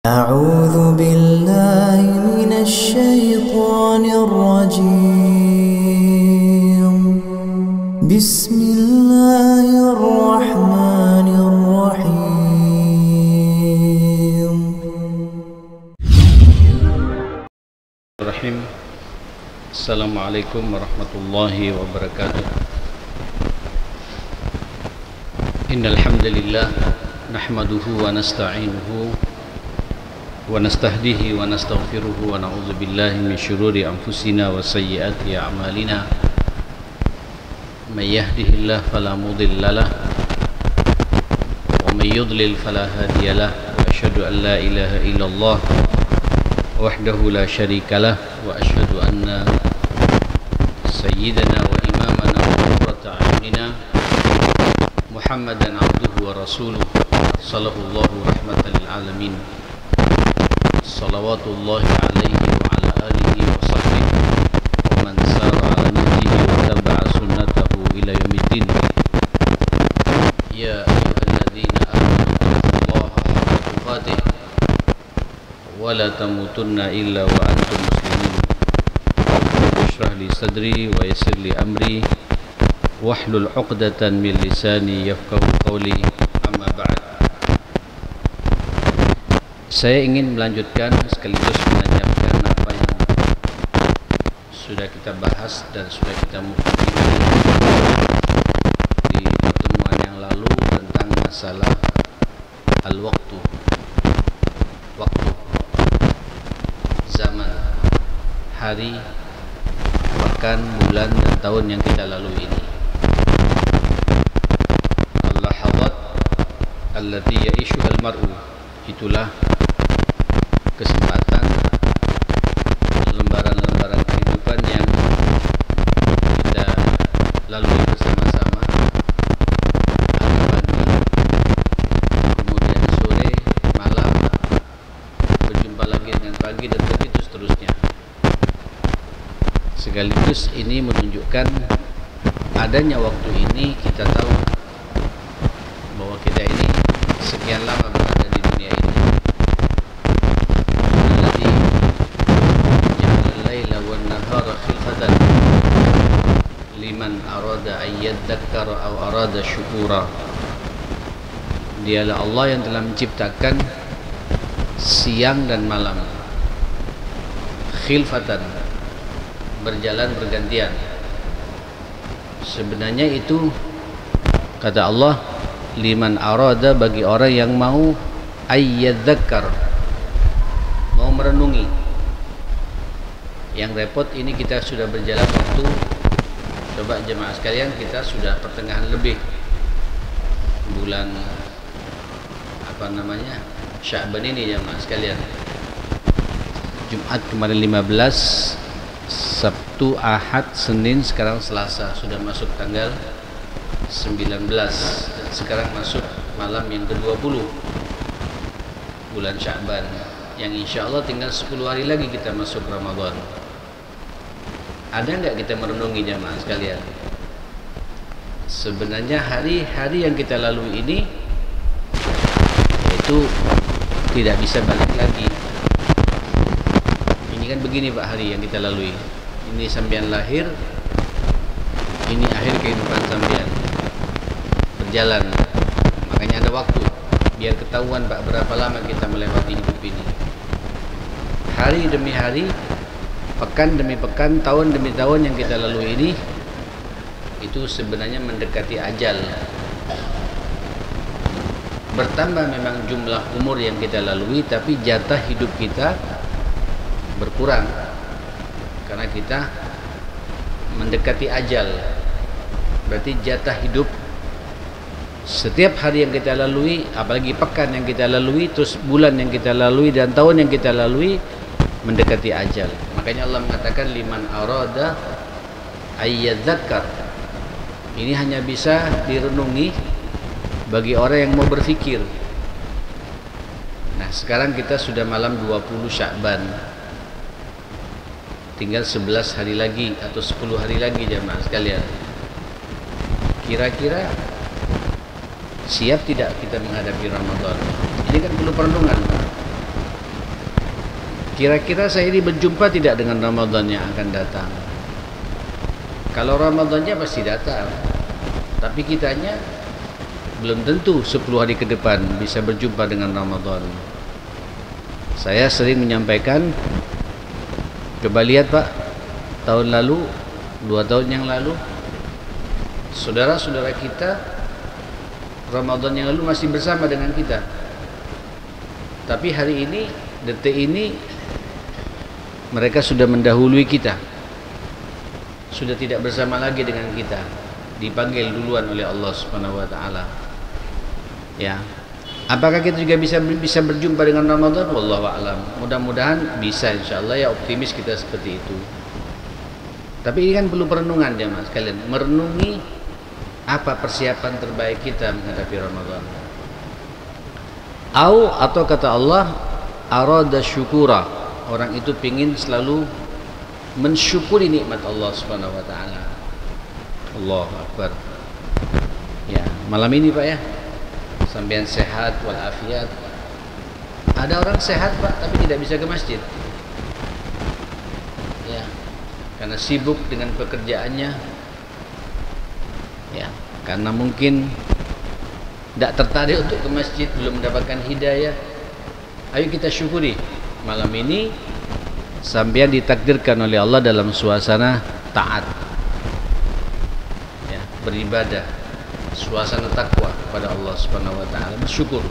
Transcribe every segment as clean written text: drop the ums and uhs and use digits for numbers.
أعوذ بالله من الشيطان الرجيم بسم الله الرحمن الرحيم Assalamualaikum warahmatullahi wabarakatuh. Innal hamdalillah nahmaduhu wa nasta'inuhu wa nastahdihi wa nastaghfiruhu wa na'udzu billahi min syururi anfusina wa sayyiati a'malina. May yahdihillahu fala mudilla lahu wa may yudlil fala hadiya lahu. Wa asyhadu an la ilaha illallah wahdahu la syarikalah wa asyhadu anna sayyidana wa imamana wa qurrata a'yunina Muhammadan abduhu wa rasuluh sallallahu rahmatan lil alamin. Salawatullahi alaihi wa ala alihi wa sahbihi wa man sara ala nahjihi wa taba'a sunnatahu ila yaumiddin. Ya ayyuhalladzina amanu taqullaha haqqa tuqatih wa la tamutunna illa wa antum muslimun. Ishrah li sadri wa yassir li amri wahlul 'uqdatan min lisani yafqahu qawli. Amma ba'd. Saya ingin melanjutkan sekaligus menanyakan apa yang sudah kita bahas dan sudah kita mufakirkan di pertemuan yang lalu tentang masalah al-waqtu, waktu, zaman, hari, pekan, bulan dan tahun yang kita lalui ini. Al-lahadhat allati ya'ishuha al-mar'u, itulah kesempatan, lembaran-lembaran kehidupan yang kita lalui bersama-sama. Pagi, kemudian sore, malam, berjumpa lagi dengan pagi, dan begitu seterusnya. Sekaligus ini menunjukkan adanya waktu ini. Kita tahu bahwa kita ini sekian lama berada di dunia ini. Alladzi ja'ala al-laila wan-nahara khilfatan liman arada an yadhakkara aw arada syukura. Dialah Allah yang telah menciptakan siang dan malam, khilfatan, berjalan bergantian. Sebenarnya itu, kata Allah, liman arada, bagi orang yang mau ayyadzakkar, mau merenungi. Yang repot ini kita sudah berjalan waktu, coba jemaah sekalian, kita sudah pertengahan lebih bulan Sya'ban ini jemaah sekalian. Jumat kemarin 15, Sabtu, Ahad, Senin, sekarang Selasa, sudah masuk tanggal 19, dan sekarang masuk malam yang ke-20 bulan Sya'ban, yang insya Allah tinggal 10 hari lagi kita masuk Ramadan. Ada nggak kita merenungi jamaah sekalian? Sebenarnya hari-hari yang kita lalui ini itu tidak bisa balik lagi. Ini kan begini Pak, hari yang kita lalui ini sampean lahir, ini akhir kehidupan sampean berjalan. Makanya ada waktu biar ketahuan Pak berapa lama kita melewati hidup ini. Hari demi hari, pekan demi pekan, tahun demi tahun yang kita lalui ini, itu sebenarnya mendekati ajal. Bertambah memang jumlah umur yang kita lalui, tapi jatah hidup kita berkurang karena kita mendekati ajal. Berarti jatah hidup setiap hari yang kita lalui, apalagi pekan yang kita lalui, terus bulan yang kita lalui, dan tahun yang kita lalui, mendekati ajal. Makanya Allah mengatakan liman arada ayyadzakkar. Ini hanya bisa direnungi bagi orang yang mau berfikir. Nah, sekarang kita sudah malam 20 Sya'ban, tinggal 11 hari lagi atau 10 hari lagi jemaah sekalian. Kira-kira siap tidak kita menghadapi Ramadan? Ini kan perlu perenungan. kira-kira saya ini berjumpa tidak dengan Ramadan yang akan datang? Kalau Ramadannya pasti datang, tapi kitanya belum tentu 10 hari ke depan bisa berjumpa dengan Ramadan. Saya sering menyampaikan, coba lihat Pak, tahun lalu, 2 tahun yang lalu, saudara-saudara kita Ramadan yang lalu masih bersama dengan kita, tapi hari ini, detik ini, mereka sudah mendahului kita, sudah tidak bersama lagi dengan kita, dipanggil duluan oleh Allah Subhanahu wa taala. Ya. Apakah kita juga bisa berjumpa dengan Ramadan? Wallahu a'lam. Mudah-mudahan bisa, insyaallah ya, optimis kita seperti itu. Tapi ini kan perlu perenungan jemaah sekalian, merenungi apa persiapan terbaik kita menghadapi Ramadan. Atau kata Allah, arada syukura, orang itu pingin selalu mensyukuri nikmat Allah Subhanahu wa taala. Allahu akbar. Ya, malam ini Pak ya, sampean sehat walafiat. Ada orang sehat Pak tapi tidak bisa ke masjid. Ya, karena sibuk dengan pekerjaannya. Ya, karena mungkin tidak tertarik untuk ke masjid, belum mendapatkan hidayah. Ayo kita syukuri malam ini sampean ditakdirkan oleh Allah dalam suasana taat, ya, beribadah, suasana takwa kepada Allah Subhanahu wa taala, bersyukur.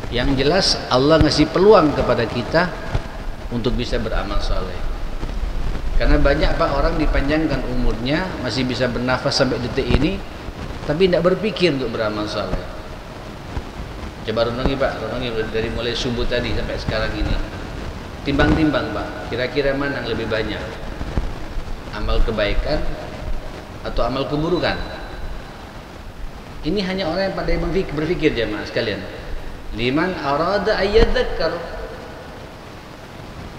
Yang jelas Allah ngasih peluang kepada kita untuk bisa beramal saleh. Karena banyak Pak orang dipanjangkan umurnya, masih bisa bernafas sampai detik ini, tapi tidak berpikir untuk beramal saleh. Coba renungi Pak, renungi dari mulai subuh tadi sampai sekarang ini. Timbang-timbang Pak, kira-kira mana yang lebih banyak? Amal kebaikan atau amal keburukan? Ini hanya orang yang pandai berpikir jemaah sekalian. Liman arada ayyadzakkar.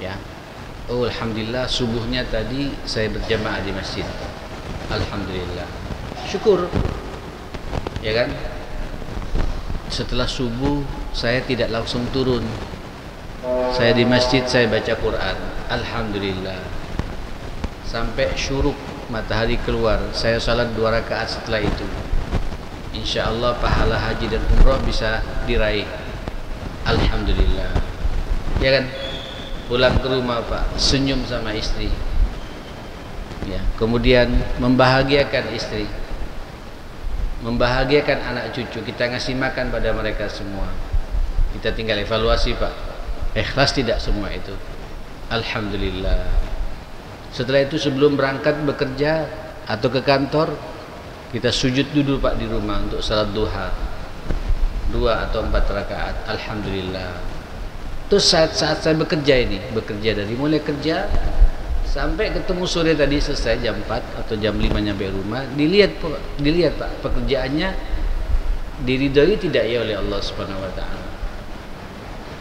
Ya. Oh, alhamdulillah subuhnya tadi saya berjamaah di masjid. Alhamdulillah. Syukur. Ya kan? Setelah subuh saya tidak langsung turun. Saya di masjid, saya baca Quran. Alhamdulillah. Sampai syuruk matahari keluar, saya salat 2 rakaat setelah itu. Insyaallah pahala haji dan umrah bisa diraih. Alhamdulillah. Ya kan? Pulang ke rumah Pak, senyum sama istri. Ya, kemudian membahagiakan istri. Membahagiakan anak cucu, kita ngasih makan pada mereka semua. Kita tinggal evaluasi Pak, ikhlas tidak semua itu? Alhamdulillah. Setelah itu sebelum berangkat bekerja atau ke kantor, kita sujud dulu Pak di rumah untuk salat duha 2 atau 4 rakaat. Alhamdulillah. Terus saat saya bekerja ini, bekerja dari mulai kerja sampai ketemu sore tadi, selesai jam 4 atau jam 5 nyampe rumah, dilihat Pak, pekerjaannya diridhoi tidak ya oleh Allah Subhanahu wa taala.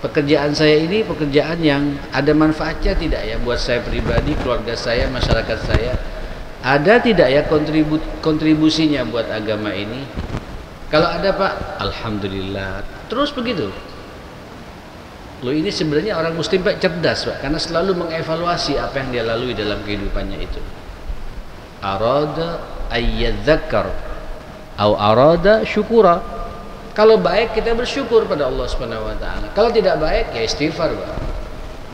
Pekerjaan saya ini pekerjaan yang ada manfaatnya tidak ya buat saya pribadi, keluarga saya, masyarakat saya? Ada tidak ya kontribusinya buat agama ini? Kalau ada Pak, alhamdulillah. Terus begitu. Loh, ini sebenarnya orang muslim Pak cerdas Pak, karena selalu mengevaluasi apa yang dia lalui dalam kehidupannya itu. Arada ayyadzakkar atau arada syukura. Kalau baik kita bersyukur pada Allah Subhanahu wa taala. Kalau tidak baik ya istighfar Pak.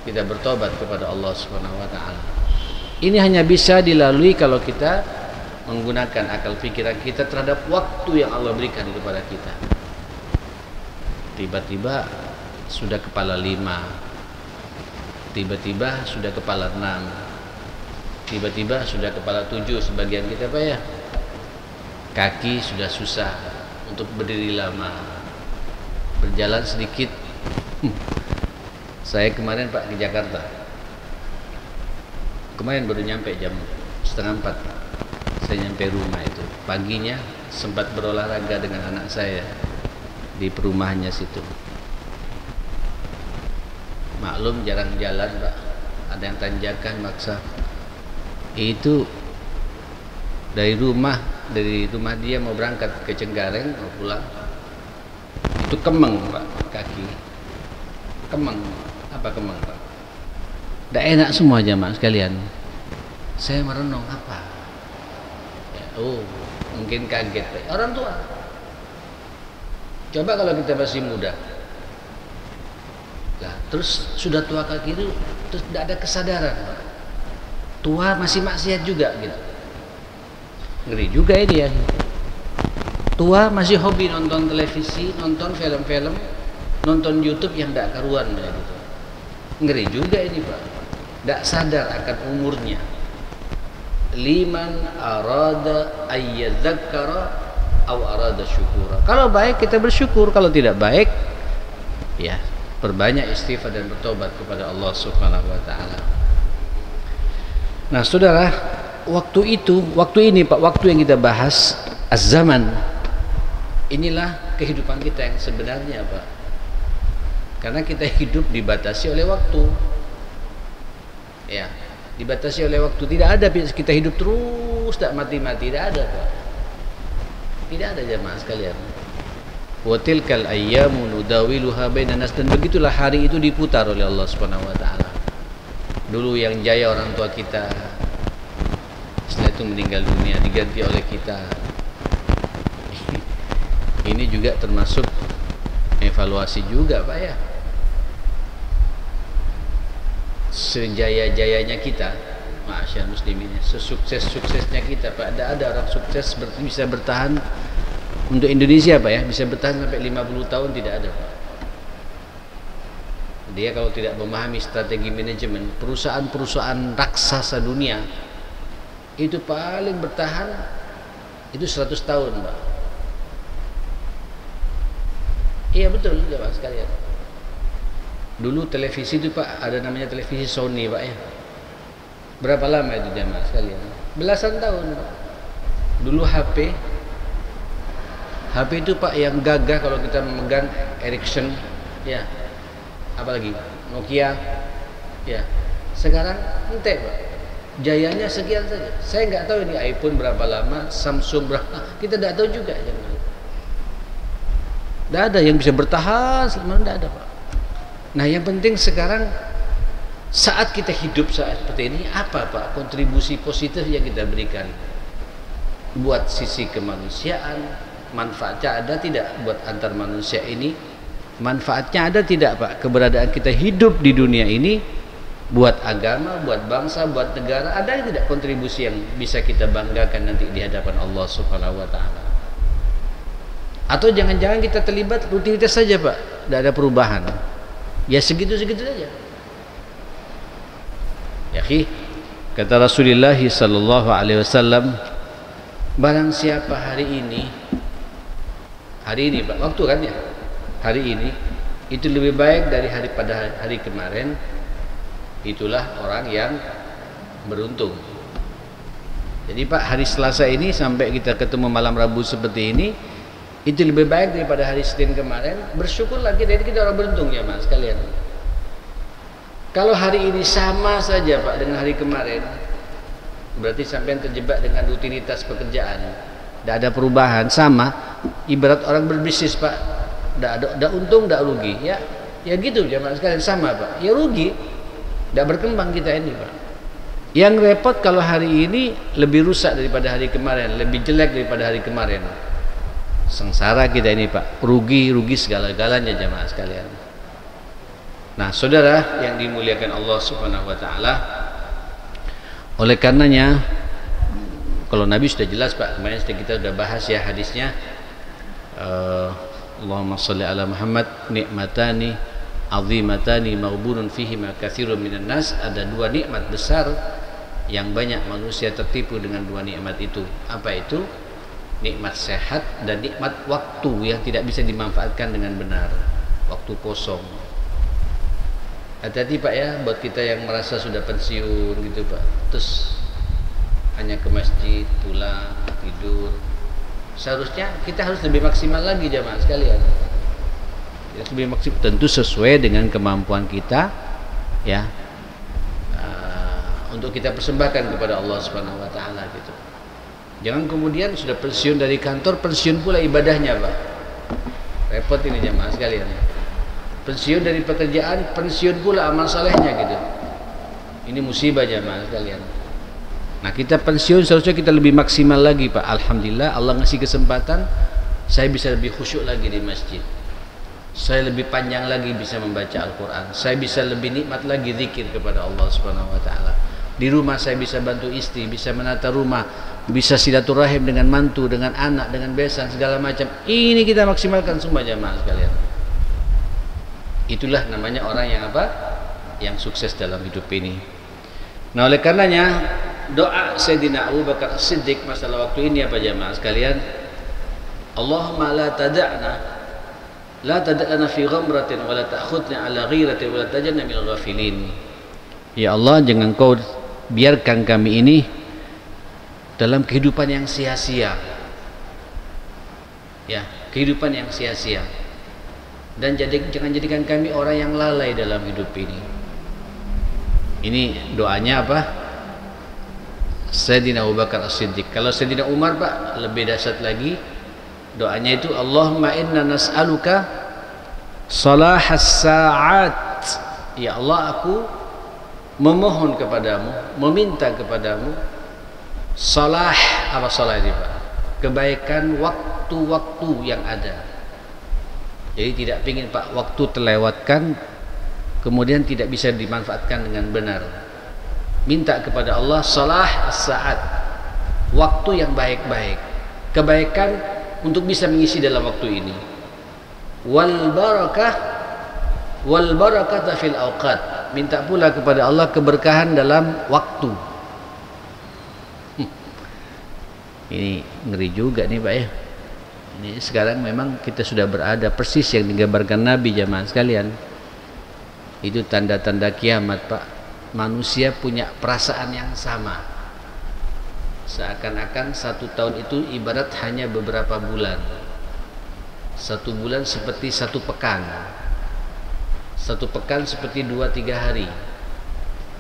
Kita bertobat kepada Allah Subhanahu wa taala. Ini hanya bisa dilalui kalau kita menggunakan akal pikiran kita terhadap waktu yang Allah berikan kepada kita. Tiba-tiba sudah kepala 5, tiba-tiba sudah kepala 6, tiba-tiba sudah kepala 7 sebagian kita Pak ya. Kaki sudah susah untuk berdiri lama, berjalan sedikit. Saya kemarin Pak ke Jakarta, kemarin baru nyampe jam 3:30. Saya nyampe rumah itu paginya, sempat berolahraga dengan anak saya di perumahannya situ. Maklum jarang jalan Pak, ada yang tanjakan maksa. Itu dari rumah dia mau berangkat ke Cengkareng, mau pulang, itu kemeng Pak, kaki kemeng. Apa kemeng Pak? Tidak enak semua jamaah sekalian. Saya merenung apa? Ya, oh, mungkin kaget. Orang tua. Coba kalau kita masih muda. Lah, terus sudah tua kaki itu, terus tidak ada kesadaran. Tua masih maksiat juga gitu. Ngeri juga ini ya. Tua masih hobi nonton televisi, nonton film-film, nonton YouTube yang tidak karuan gitu. Ngeri juga ini Pak. Tidak sadar akan umurnya. Liman arada ayyadzakkara aw arada syukura. Kalau baik kita bersyukur, kalau tidak baik ya perbanyak istighfar dan bertobat kepada Allah Subhanahu wa taala. Nah, Saudara, waktu ini Pak, waktu yang kita bahas az-zaman. Inilah kehidupan kita yang sebenarnya Pak. Karena kita hidup dibatasi oleh waktu. Ya, dibatasi oleh waktu. Tidak ada kita hidup terus tak mati-mati, tidak ada Pak. Tidak ada jamaah sekalian. Wa tilkal ayyamu nudawiluha bainan nas, dan begitulah hari itu diputar oleh Allah Subhanahu wa taala. Dulu yang jaya orang tua kita, setelah itu meninggal dunia, diganti oleh kita. Ini juga termasuk evaluasi juga Pak ya. Sejaya-jayanya kita, masyaallah muslimin, sesukses-suksesnya kita Pak. Ada orang sukses bisa bertahan untuk Indonesia Pak ya, bisa bertahan sampai 50 tahun, tidak ada Pak. Dia kalau tidak memahami strategi manajemen, perusahaan-perusahaan raksasa dunia itu paling bertahan itu 100 tahun Pak. Iya betul Pak sekalian. Dulu televisi itu Pak, ada namanya televisi Sony Pak ya. Berapa lama itu jamaah sekalian? Belasan tahun Pak. Dulu HP itu Pak yang gagah kalau kita memegang Ericsson ya. Apalagi Nokia ya. Sekarang entek Pak. Jayanya sekian saja. Saya nggak tahu ini iPhone berapa lama, Samsung berapa. Kita tidak tahu juga jamaah. Tidak ada yang bisa bertahan selama, tidak ada Pak. Nah yang penting sekarang saat kita hidup saat seperti ini, apa Pak kontribusi positif yang kita berikan buat sisi kemanusiaan? Manfaatnya ada tidak buat antar manusia ini? Manfaatnya ada tidak Pak keberadaan kita hidup di dunia ini buat agama, buat bangsa, buat negara? Ada tidak kontribusi yang bisa kita banggakan nanti di hadapan Allah Subhanahu wa taala? Atau jangan-jangan kita terlibat rutinitas saja Pak, tidak ada perubahan. Ya segitu-segitu saja. Ya kata Rasulullah sallallahu alaihi wasallam, barang siapa hari ini Pak, waktu kan ya, hari ini itu lebih baik dari pada hari kemarin, itulah orang yang beruntung. Jadi Pak, hari Selasa ini sampai kita ketemu malam Rabu seperti ini, itu lebih baik daripada hari Senin kemarin. Bersyukurlah kita orang beruntung ya Mas sekalian. Kalau hari ini sama saja Pak dengan hari kemarin, berarti sampai terjebak dengan rutinitas pekerjaan, tidak ada perubahan, sama ibarat orang berbisnis Pak, tidak ada untung, tidak rugi ya gitu jamaah sekalian, sama Pak, ya rugi, tidak berkembang kita ini Pak. Yang repot kalau hari ini lebih rusak daripada hari kemarin, lebih jelek daripada hari kemarin. Sengsara kita ini Pak, rugi segala-galanya jamaah sekalian. Nah saudara yang dimuliakan Allah Subhanahu wa taala, oleh karenanya kalau Nabi sudah jelas Pak, kemarin kita sudah bahas ya hadisnya, Allahumma sholli ala Muhammad, nikmatani azimatani maghbunun fihima katsirun minan nas. Ada dua nikmat besar yang banyak manusia tertipu dengan dua nikmat itu. Apa itu? Nikmat sehat dan nikmat waktu yang tidak bisa dimanfaatkan dengan benar, waktu kosong. Hati-hati Pak ya buat kita yang merasa sudah pensiun gitu Pak, terus hanya ke masjid, pulang, tidur. Seharusnya kita harus lebih maksimal lagi jamaah sekalian. Lebih maksimal, tentu sesuai dengan kemampuan kita ya, untuk kita persembahkan kepada Allah Subhanahu wa taala gitu. Jangan kemudian sudah pensiun dari kantor, pensiun pula ibadahnya Pak. Repot ini jamaah sekalian. Pensiun dari pekerjaan, pensiun pula amal salehnya gitu. Ini musibah jamaah sekalian. Nah, kita pensiun seharusnya kita lebih maksimal lagi, Pak. Alhamdulillah Allah ngasih kesempatan saya bisa lebih khusyuk lagi di masjid. Saya lebih panjang lagi bisa membaca Al-Quran. Saya bisa lebih nikmat lagi zikir kepada Allah Subhanahu wa taala. Di rumah saya bisa bantu istri, bisa menata rumah, bisa silaturahim dengan mantu, dengan anak, dengan besan, segala macam. Ini kita maksimalkan semua jamaah sekalian. Itulah namanya orang yang apa? Yang sukses dalam hidup ini. Nah, oleh karenanya doa Sayyidina Abu Bakar As-Siddiq masalah waktu ini apa jamaah sekalian? Allahumma la tada'na fi ghamratin wa la ta'khudna ala ghiratin wa la tajanna minal ghafilin. Ya Allah, jangan kau biarkan kami ini dalam kehidupan yang sia-sia. Ya, kehidupan yang sia-sia. Dan jangan jadikan kami orang yang lalai dalam hidup ini. Ini doanya apa? Sayyidina Abu Bakar As-Siddiq. Kalau Sayyidina Umar, Pak, lebih dahsyat lagi. Doanya itu Allahumma inna nas'aluka salahas sa'at. Ya Allah, aku memohon kepadamu, meminta kepadamu salah. Apa salah ini, Pak? Kebaikan waktu-waktu yang ada. Jadi tidak ingin, Pak, waktu terlewatkan kemudian tidak bisa dimanfaatkan dengan benar. Minta kepada Allah salah as-sa'at, waktu yang baik-baik, kebaikan untuk bisa mengisi dalam waktu ini. Wal barakah fil awqat. Minta pula kepada Allah keberkahan dalam waktu. Ini ngeri juga nih, Pak, ya. Ini sekarang memang kita sudah berada persis yang digambarkan Nabi jamaah sekalian. Itu tanda-tanda kiamat, Pak. Manusia punya perasaan yang sama. Seakan-akan 1 tahun itu ibarat hanya beberapa bulan. 1 bulan seperti 1 pekan. 1 pekan seperti 2-3 hari.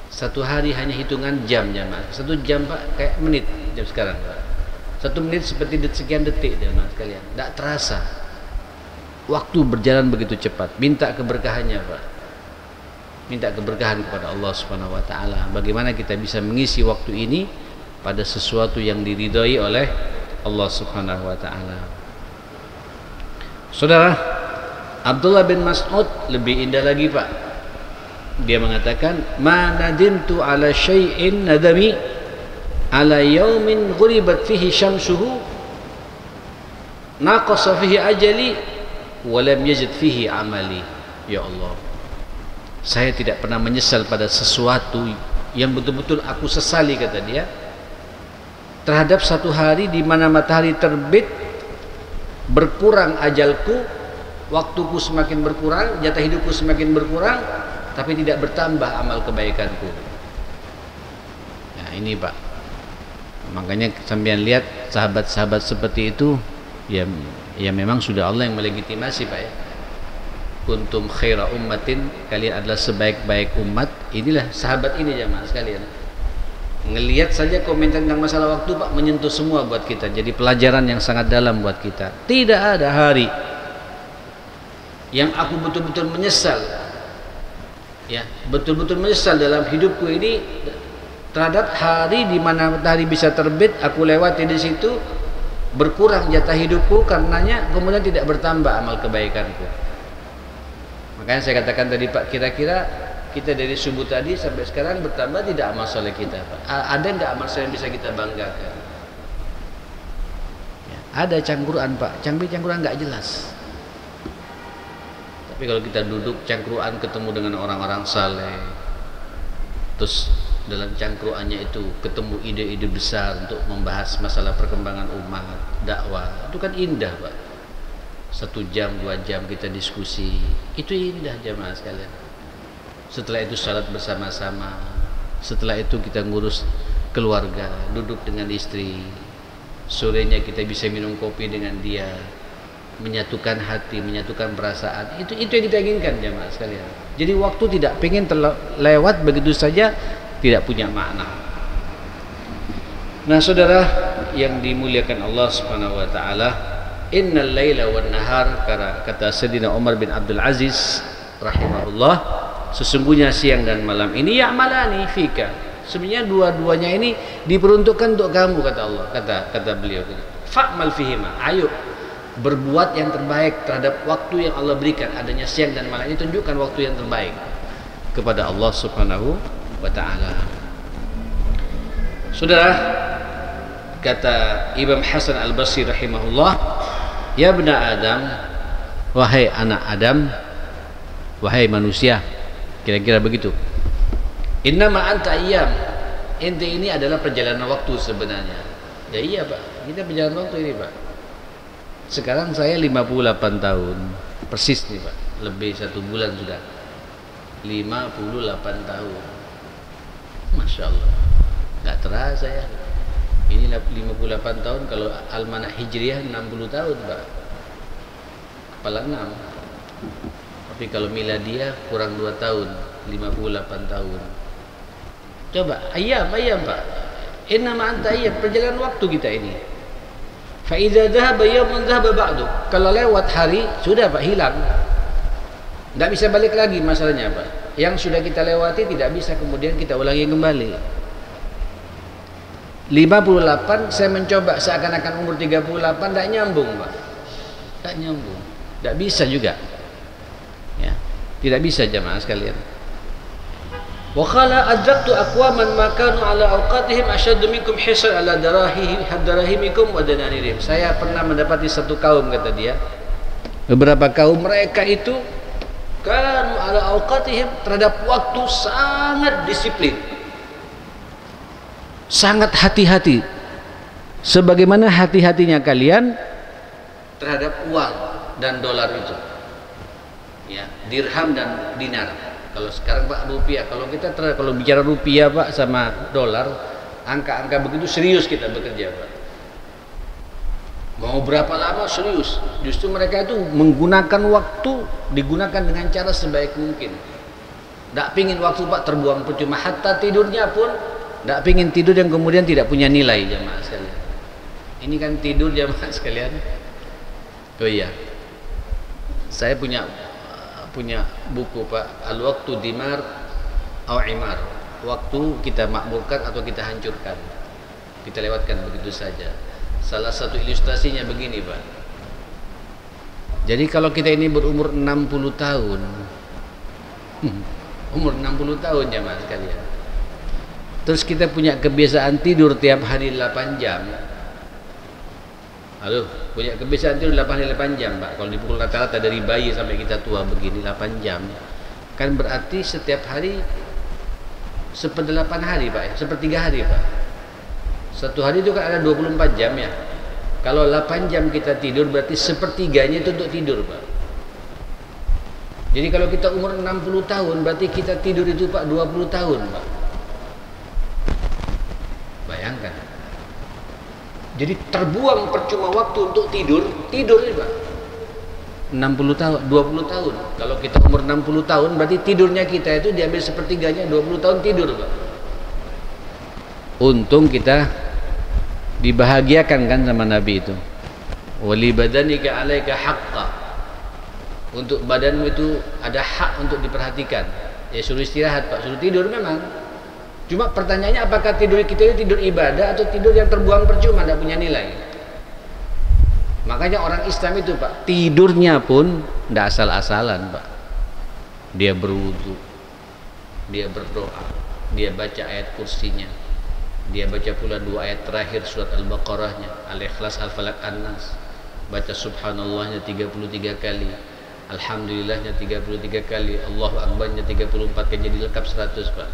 1 hari hanya hitungan jam jamaah. 1 jam, Pak, kayak menit jam sekarang, Pak. 1 menit seperti sekian detik jamaah sekalian. Tidak terasa. Waktu berjalan begitu cepat. Minta keberkahannya, Pak. Minta keberkahan kepada Allah Subhanahu wa taala. Bagaimana kita bisa mengisi waktu ini pada sesuatu yang diridhai oleh Allah Subhanahu wa taala. Saudara, Abdullah bin Mas'ud lebih indah lagi, Pak. Dia mengatakan, "Ma nadimtu ala syai'in nadami ala yaumin ghuribat fihi syamsuhu naqasa fihi ajali wa lam yajid fihi amali." Ya Allah, saya tidak pernah menyesal pada sesuatu yang betul-betul aku sesali, kata dia, terhadap 1 hari di mana matahari terbit, berkurang ajalku, waktuku semakin berkurang, jatah hidupku semakin berkurang, tapi tidak bertambah amal kebaikanku. Nah, ini, Pak. Makanya sampean lihat sahabat-sahabat seperti itu, ya memang sudah Allah yang melegitimasi, Pak, ya. Kuntum khaira ummatin, kalian adalah sebaik-baik umat. Inilah sahabat ini jamaah sekalian. Ngelihat saja komentar tentang masalah waktu, Pak, menyentuh semua buat kita. Jadi pelajaran yang sangat dalam buat kita. Tidak ada hari yang aku betul-betul menyesal, ya, betul-betul menyesal dalam hidupku ini terhadap hari di mana matahari bisa terbit, aku lewati di situ, berkurang jatah hidupku karenanya, kemudian tidak bertambah amal kebaikanku. Makanya saya katakan tadi, Pak, kira-kira kita dari subuh tadi sampai sekarang bertambah tidak amal soleh kita, Pak? Ada nggak amal soleh yang bisa kita banggakan? Ya, ada cangkruan, Pak, cangkruan nggak jelas. Tapi kalau kita duduk cangkruan ketemu dengan orang-orang saleh, terus dalam cangkruannya itu ketemu ide-ide besar untuk membahas masalah perkembangan umat, dakwah, itu kan indah, Pak. 1 jam, 2 jam kita diskusi, itu indah jamaah sekalian. Setelah itu salat bersama-sama, setelah itu kita ngurus keluarga, duduk dengan istri, sorenya kita bisa minum kopi dengan dia, menyatukan hati, menyatukan perasaan. Itu yang kita inginkan jamaah sekalian. Jadi waktu tidak pengen terlewat begitu saja, tidak punya makna. Nah, saudara yang dimuliakan Allah Subhanahu wa taala, innal laila wan nahar, kata Sayyidina Umar bin Abdul Aziz rahimahullah, sesungguhnya siang dan malam ini ya'malani fika, sebenarnya dua-duanya ini diperuntukkan untuk kamu, kata Allah, kata beliau. Fa'mal fihima, ayo berbuat yang terbaik terhadap waktu yang Allah berikan, adanya siang dan malam ini tunjukkan waktu yang terbaik kepada Allah Subhanahu wa ta'ala. Saudara, kata Imam Hasan Al-Basri rahimahullah, ya bna Adam, wahai anak Adam, wahai manusia, kira-kira begitu. Innama anta ayyam, ente ini adalah perjalanan waktu sebenarnya. Ya iya Pak, kita perjalanan waktu ini Pak. Sekarang saya 58 tahun persis nih Pak, lebih 1 bulan sudah 58 tahun. Masya Allah, nggak terasa ya. Ini 58 tahun, kalau Almanah Hijriah 60 tahun Pak, kepala 6. Tapi kalau Miladiah kurang 2 tahun, 58 tahun. Coba ayam Pak, innama anta ayyam, perjalanan waktu kita ini. Fa idza dhahaba yawmun dhahaba ba'du, kalau lewat hari sudah Pak, hilang, nggak bisa balik lagi masalahnya Pak. Yang sudah kita lewati tidak bisa kemudian kita ulangi kembali. 58 saya mencoba seakan-akan umur 38, tidak nyambung Pak, tidak nyambung, tidak bisa juga ya, tidak bisa jamaah sekalian. Wa qala adraktu aqwaman ma kanu ala awqatihim ashaddu minkum hisan ala darahimikum wa dananirihim. Saya pernah mendapati satu kaum, kata dia, beberapa kaum mereka itu kanu ala awqatihim, terhadap waktu sangat disiplin, sangat hati-hati, sebagaimana hati-hatinya kalian terhadap uang dan dolar itu ya, dirham dan dinar. Kalau sekarang Pak rupiah, kalau bicara rupiah Pak sama dolar, angka-angka begitu serius kita bekerja Pak. Mau berapa lama serius. Justru mereka itu menggunakan waktu, digunakan dengan cara sebaik mungkin. Tidak pingin waktu Pak terbuang percuma, hatta tidurnya pun tidak pingin tidur yang kemudian tidak punya nilai jamaah sekalian. Ini kan tidur jamaah sekalian. Oh iya, saya punya buku Pak, Al-Waqtu Dimar au Imar, waktu kita makmurkan atau kita hancurkan, kita lewatkan begitu saja. Salah satu ilustrasinya begini Pak, jadi kalau kita ini berumur 60 tahun umur 60 tahun jamaah sekalian, terus kita punya kebiasaan tidur tiap hari 8 jam. Halo, punya kebiasaan tidur 8 jam Pak. Kalau dipukul rata-rata dari bayi sampai kita tua begini 8 jam, kan berarti setiap hari 1/8 hari Pak ya, 1/3 hari Pak. Satu hari itu kan ada 24 jam ya. Kalau 8 jam kita tidur, berarti 1/3-nya itu untuk tidur Pak. Jadi kalau kita umur 60 tahun, berarti kita tidur itu Pak 20 tahun Pak. Bayangkan. Jadi terbuang percuma waktu untuk tidur ini Pak. 60 tahun, 20 tahun. Kalau kita umur 60 tahun, berarti tidurnya kita itu diambil 1/3-nya, 20 tahun tidur Pak. Untung kita dibahagiakan kan sama Nabi itu. Wali badanika alaika haqqa. Untuk badanmu itu ada hak untuk diperhatikan. Ya suruh istirahat Pak, suruh tidur memang. Cuma pertanyaannya, apakah tidur kita itu tidur ibadah atau tidur yang terbuang percuma, tidak punya nilai. Makanya orang Islam itu Pak, tidurnya pun tidak asal-asalan Pak. Dia berwudu, dia berdoa, dia baca ayat kursinya, dia baca pula 2 ayat terakhir surat Al-Baqarahnya, Al-Ikhlas, Al-Falaq, An-Nas, baca subhanallahnya 33 kali, alhamdulillahnya 33 kali, Allahu Akbarnya 34 kali, jadi lengkap 100 Pak.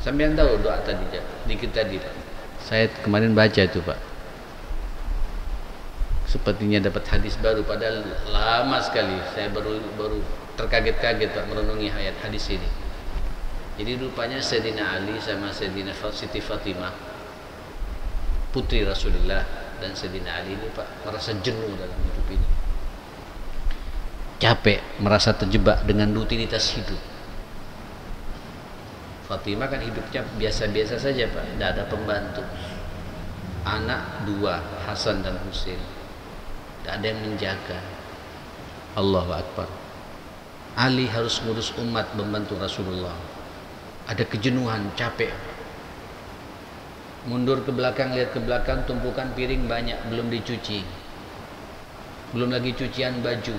Sampean tahu doa tadi, dikit tadi Pak. Saya kemarin baca itu Pak. Sepertinya dapat hadis baru, padahal lama sekali. Saya baru terkaget-kaget Pak merenungi ayat hadis ini. Jadi rupanya Sayyidina Ali sama Sayyidina Siti Fatimah, putri Rasulullah, dan Sayyidina Ali ini Pak merasa jenuh dalam hidup ini. Capek, merasa terjebak dengan rutinitas hidup. Fatimah kan hidupnya biasa-biasa saja Pak, tidak ada pembantu. Anak 2, Hasan dan Husain, tidak ada yang menjaga. Allahu Akbar. Ali harus ngurus umat, membantu Rasulullah. Ada kejenuhan, capek. Mundur ke belakang, lihat ke belakang, tumpukan piring banyak belum dicuci. Belum lagi cucian baju,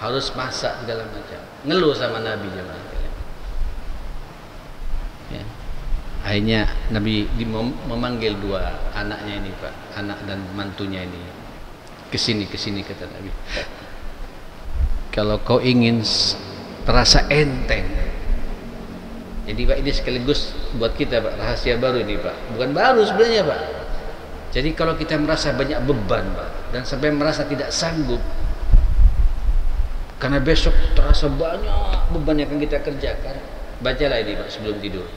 harus masak segala macam. Ngeluh sama Nabi jemaah sekalian. Ya. Akhirnya Nabi memanggil dua anaknya ini, Pak, anak dan mantunya ini. Kesini kata Nabi. Kalau kau ingin terasa enteng. Jadi Pak, ini sekaligus buat kita Pak, rahasia baru ini Pak. Bukan baru sebenarnya Pak. Jadi kalau kita merasa banyak beban Pak, dan sampai merasa tidak sanggup, karena besok terasa banyak beban yang akan kita kerjakan, bacalah ini Pak sebelum tidur.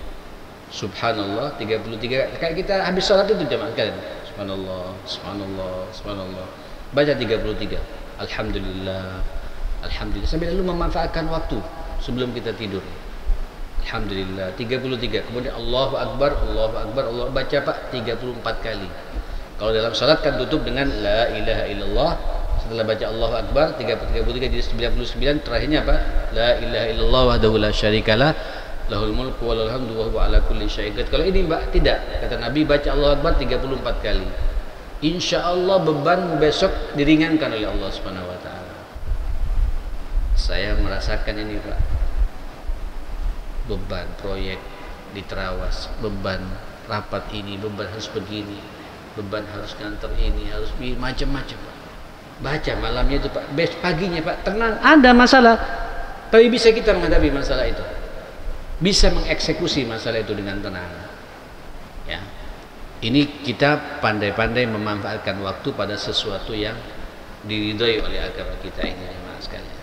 Subhanallah 33, kayak kita habis sholat itu jemaah kalian. Subhanallah, subhanallah, subhanallah. Baca 33. Alhamdulillah, alhamdulillah. Sambil lalu memanfaatkan waktu sebelum kita tidur. Alhamdulillah 33. Kemudian Allahu Akbar, Allahu Akbar, Allah baca Pak 34 kali. Kalau dalam salat kan tutup dengan la ilaha illallah. Setelah baca Allahu Akbar 33 jadi 99, terakhirnya apa? La ilaha illallah wahdahu la syarikalah, lahul mulku wa lahul hamdu wa huwa ala kulli syai'in qadir. Kalau ini Mbak tidak, kata Nabi baca Allahu Akbar 34 kali. Insyaallah beban besok diringankan oleh Allah Subhanahu wa taala. Saya merasakan ini Pak. Beban proyek di Terawas, beban rapat ini, beban harus begini, beban harus nganter ini, harus macam-macam Pak. Baca malamnya itu Pak, paginya Pak tenang, ada masalah, tapi bisa kita menghadapi masalah itu, bisa mengeksekusi masalah itu dengan tenang. Ya, ini kita pandai-pandai memanfaatkan waktu pada sesuatu yang diridhai oleh agama kita ini jemaah sekalian.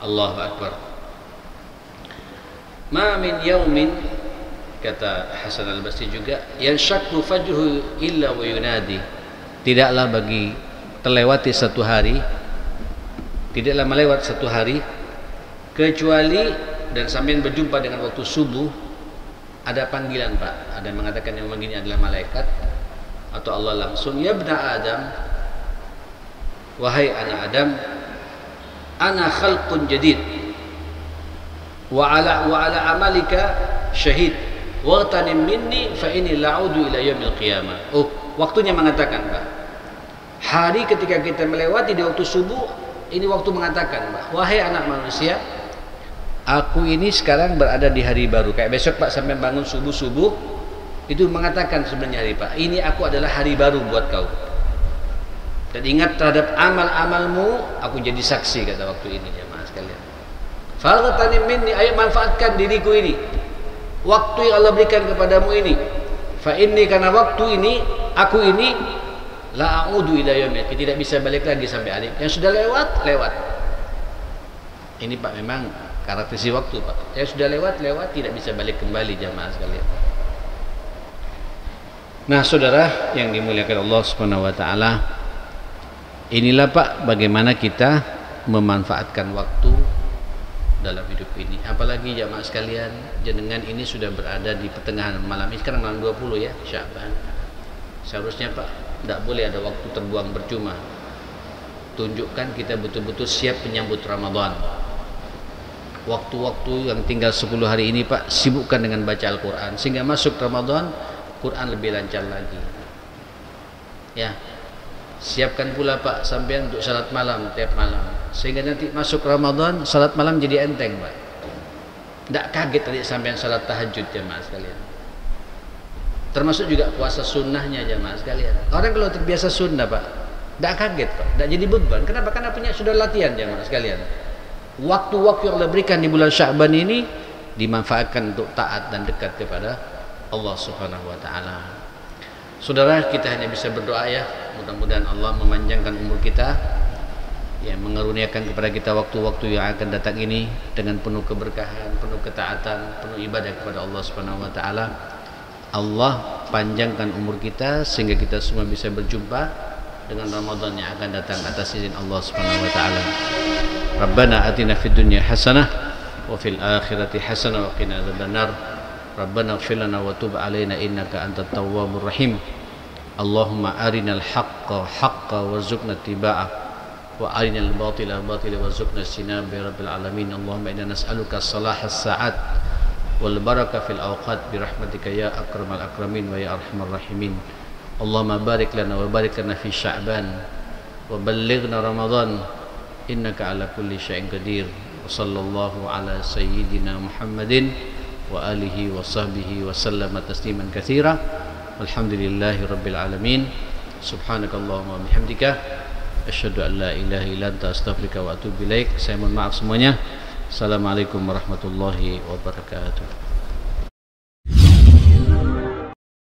Allahu Akbar. Ma min yaumin, kata Hasan al-Basri juga, yanshaqu fajruhu illa wa yunadi. Tidaklah bagi terlewati satu hari, tidaklah melewat satu hari kecuali dan sambil berjumpa dengan waktu subuh ada panggilan Pak. Ada yang mengatakan yang memanggilnya adalah malaikat atau Allah langsung, ya ibna Adam, wahai anak Adam, ana khalqun jadid wa ala amalika syahid wa tanim minni fa inni la'udu ila yaumil qiyamah. Oh, waktunya mengatakan Pak, hari ketika kita melewati di waktu subuh, ini waktu mengatakan Pak, wahai anak manusia, aku ini sekarang berada di hari baru. Kayak besok Pak sampai bangun subuh itu mengatakan sebenarnya hari Pak, ini aku adalah hari baru buat kau. Dan ingat terhadap amal-amalmu, aku jadi saksi kata waktu ini jemaah sekalian. Falqatanim minni, ayo manfaatkan diriku ini, waktu yang Allah berikan kepadamu ini. Fa inni, karena waktu ini, aku ini la a'udu ila yaumil, tidak bisa balik lagi sampai hari yang sudah lewat. Ini Pak memang karakteristik waktu Pak, yang sudah lewat tidak bisa balik kembali jamaah sekalian. Nah saudara yang dimuliakan Allah Subhanahu wa taala, inilah Pak bagaimana kita memanfaatkan waktu dalam hidup ini. Apalagi jamaah sekalian, jenengan ini sudah berada di pertengahan malam ini, sekarang malam 20 ya Sya'ban. Seharusnya Pak tidak boleh ada waktu terbuang percuma. Tunjukkan kita betul-betul siap menyambut Ramadan. Waktu-waktu yang tinggal 10 hari ini Pak, sibukkan dengan baca Al-Quran, sehingga masuk Ramadan Quran lebih lancar lagi. Ya, siapkan pula Pak sampean untuk salat malam tiap malam, sehingga nanti masuk Ramadan salat malam jadi enteng Pak. Tidak kaget tadi sampean salat tahajud jemaah sekalian. Termasuk juga puasa sunnahnya jemaah sekalian. Orang kalau terbiasa sunnah Pak, tidak kaget Pak, tidak jadi beban. Kenapa? Karena punya sudah latihan jemaah sekalian. Waktu-waktu yang Allah berikan di bulan Sya'ban ini dimanfaatkan untuk taat dan dekat kepada Allah Subhanahu wa taala. Saudara, kita hanya bisa berdoa ya, mudah-mudahan Allah memanjangkan umur kita, ya, mengaruniakan kepada kita waktu-waktu yang akan datang ini dengan penuh keberkahan, penuh ketaatan, penuh ibadah kepada Allah Subhanahu wa taala. Allah panjangkan umur kita sehingga kita semua bisa berjumpa dengan Ramadan yang akan datang atas izin Allah Subhanahu wa taala. Rabbana atina fid dunya hasanah wa fil akhirati hasanah wa qina adzabannar. Rabbana ighfir lana wa tub alaina innaka antat tawwabur rahim. Allahumma arinal haqqa haqqan warzuqna ittiba'ah وأرنا الباطل باطلا وارزقنا اجتنابه يا رب العالمين. اللهم إنا نسألك صلاح الساعات والبركة في الأوقات برحمتك يا أكرم الأكرمين ويا أرحم الراحمين. اللهم بارك لنا وبارك لنا في شعبان وبلغنا رمضان إنك على كل شيء قدير. وصلى الله على سيدنا محمد وآله وصحبه وسلم تسليما كثيرا. والحمد لله رب العالمين. سبحانك اللهم وبحمدك أشهد أن لا إله إلا أنت أستغفرك وأتوب إليك. Saya mohon maaf semuanya. Assalamualaikum warahmatullahi wabarakatuh.